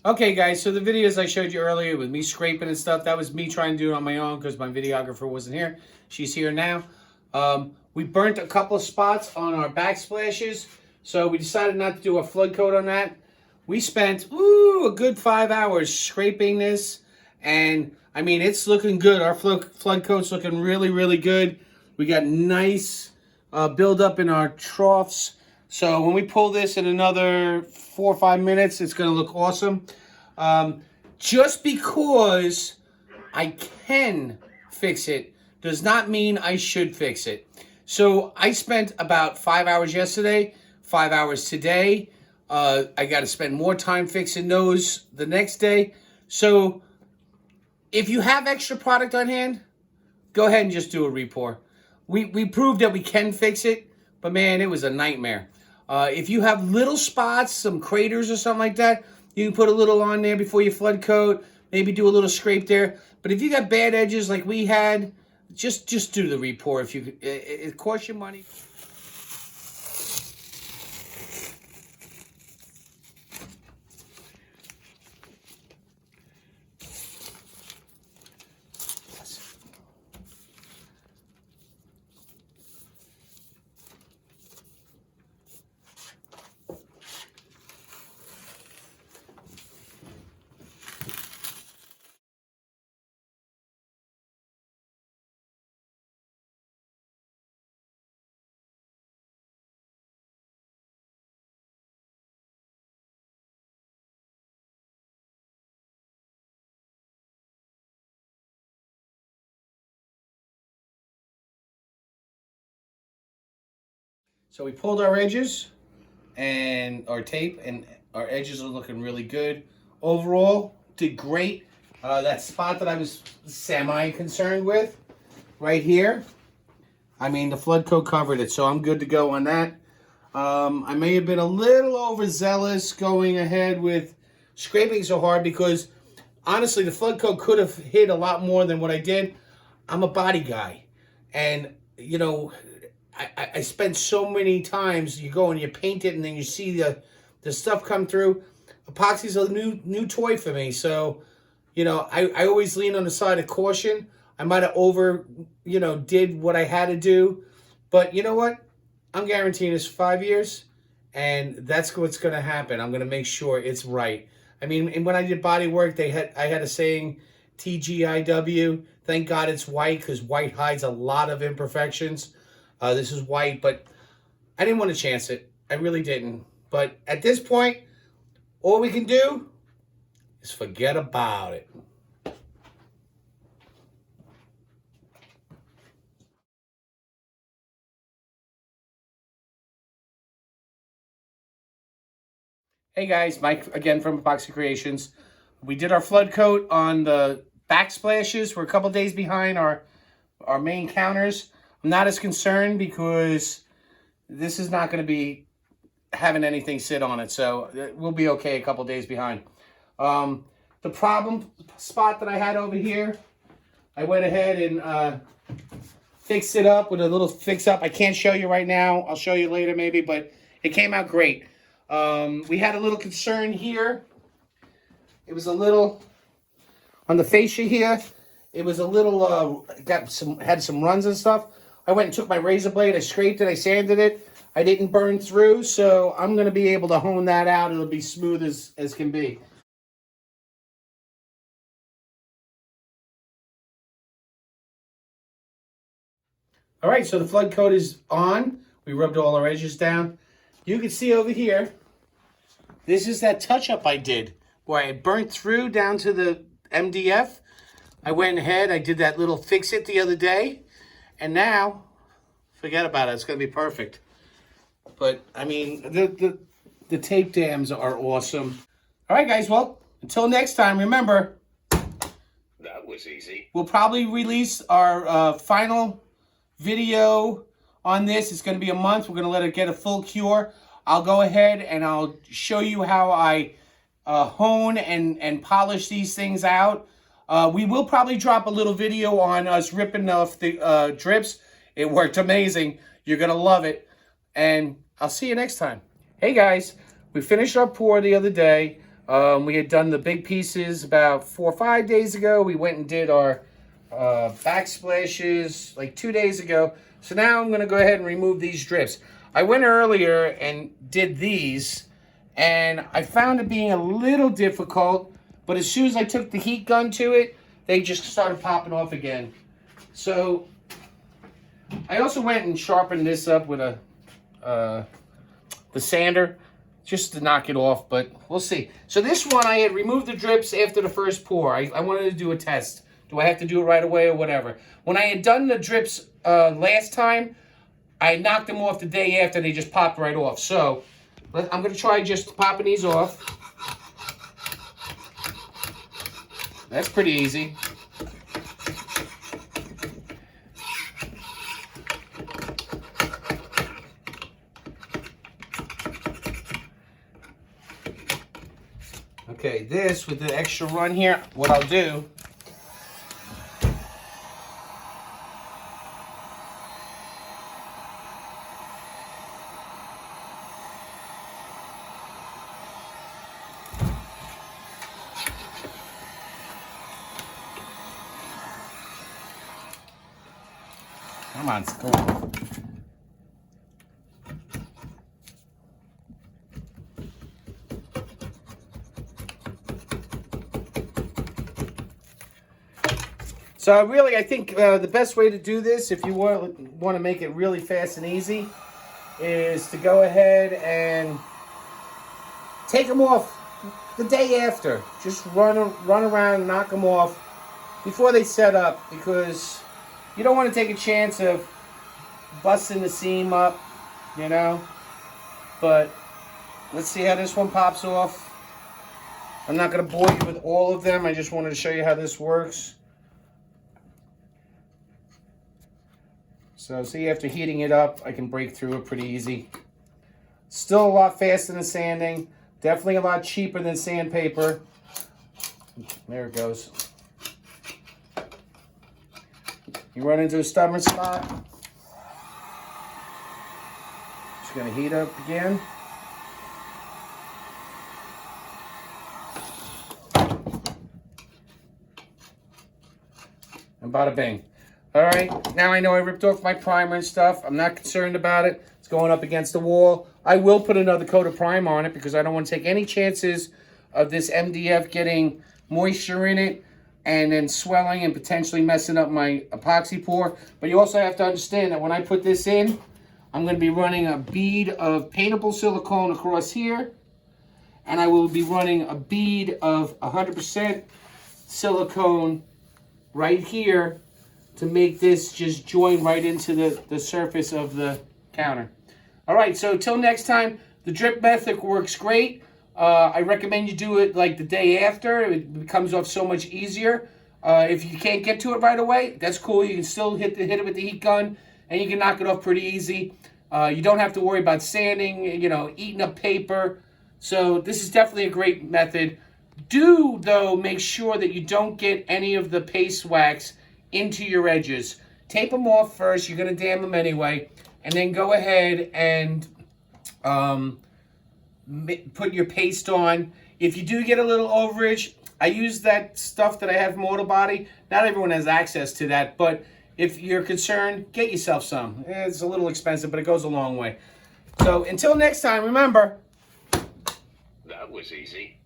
Okay, guys, so the videos I showed you earlier with me scraping and stuff, that was me trying to do it on my own because my videographer wasn't here. She's here now. We burnt a couple of spots on our backsplashes, so we decided not to do a flood coat on that. We spent, a good 5 hours scraping this, and, I mean, it's looking good. Our flood coat's looking really, really good. We got nice buildup in our troughs. So when we pull this in another 4 or 5 minutes, it's going to look awesome. Just because I can fix it does not mean I should fix it. So I spent about 5 hours yesterday, 5 hours today. I got to spend more time fixing those the next day. So if you have extra product on hand, go ahead and just do a repour. We proved that we can fix it, but man, it was a nightmare. If you have little spots, some craters or something like that, you can put a little on there before you flood coat, maybe do a little scrape there. But if you got bad edges like we had, just do the repour. If you, it costs you money. So we pulled our edges and our tape, and our edges are looking really good. Overall, did great. That spot that I was semi-concerned with, right here, I mean, the flood coat covered it, so I'm good to go on that. I may have been a little overzealous going ahead with scraping so hard because, honestly, the flood coat could have hit a lot more than what I did. I'm a body guy, and, you know, I spent so many times, you go and you paint it and then you see the stuff come through. Epoxy's a new toy for me. So, you know, I always lean on the side of caution. I might have did what I had to do. But you know what? I'm guaranteeing this 5 years, and that's what's going to happen. I'm going to make sure it's right. I mean, and when I did body work, I had a saying, TGIW. Thank God it's white, because white hides a lot of imperfections. This is white, but I didn't want to chance it. I really didn't. But at this point, all we can do is forget about it. Hey guys, Mike again from Epoxy Creations. We did our flood coat on the backsplashes. We're a couple days behind our main counters. I'm not as concerned because this is not going to be having anything sit on it, so we'll be okay a couple days behind. The problem spot that I had over here, I went ahead and fixed it up with a little fix-up. I can't show you right now. I'll show you later maybe, but it came out great. We had a little concern here. It was a little, on the fascia here, it was a little, had some runs and stuff. I went and took my razor blade, I scraped it, I sanded it. I didn't burn through, so I'm going to be able to hone that out. It'll be smooth as can be. All right, so the flood coat is on. We rubbed all our edges down. You can see over here, this is that touch-up I did, where I burnt through down to the MDF. I went ahead, I did that little fix-it the other day, and now, forget about it, it's going to be perfect. But, I mean, the tape dams are awesome. All right, guys, well, until next time, remember, that was easy. We'll probably release our final video on this. It's going to be a month. We're going to let it get a full cure. I'll go ahead and I'll show you how I hone and polish these things out. We will probably drop a little video on us ripping off the drips. It worked amazing. You're going to love it. And I'll see you next time. Hey guys, we finished our pour the other day. We had done the big pieces about 4 or 5 days ago. We went and did our backsplashes like 2 days ago. So now I'm going to go ahead and remove these drips. I went earlier and did these, and I found it being a little difficult, but as soon as I took the heat gun to it, they just started popping off again. So I also went and sharpened this up with the sander just to knock it off, but we'll see. So this one, I had removed the drips after the first pour. I wanted to do a test. Do I have to do it right away or whatever? When I had done the drips last time, I knocked them off the day after. They just popped right off. So I'm going to try just popping these off. That's pretty easy. Okay, this with the extra run here, what I'll do, come on, it's going. So really, I think the best way to do this, if you want to make it really fast and easy, is to go ahead and take them off the day after. Just run around and knock them off before they set up, because you don't want to take a chance of busting the seam up, you know. But let's see how this one pops off. I'm not going to bore you with all of them. I just wanted to show you how this works. So see, after heating it up, I can break through it pretty easy. Still a lot faster than sanding. Definitely a lot cheaper than sandpaper. There it goes. You run into a stubborn spot. Just gonna heat up again. And bada bing. All right, now I know I ripped off my primer and stuff. I'm not concerned about it. It's going up against the wall. I will put another coat of primer on it because I don't want to take any chances of this MDF getting moisture in it and then swelling and potentially messing up my epoxy pour. But you also have to understand that when I put this in, I'm going to be running a bead of paintable silicone across here, and I will be running a bead of 100% silicone right here to make this just join right into the surface of the counter. All right, so till next time, the drip method works great. I recommend you do it like the day after. It comes off so much easier. If you can't get to it right away, that's cool. You can still hit it with the heat gun, and you can knock it off pretty easy. You don't have to worry about sanding, you know, eating up paper. So this is definitely a great method. Do, though, make sure that you don't get any of the paste wax into your edges. Tape them off first. You're going to dam them anyway. And then go ahead and put your paste on. If you do get a little overage, I use that stuff that I have from Auto Body. Not everyone has access to that, but if you're concerned, get yourself some. It's a little expensive, but it goes a long way. So until next time, remember, That was easy.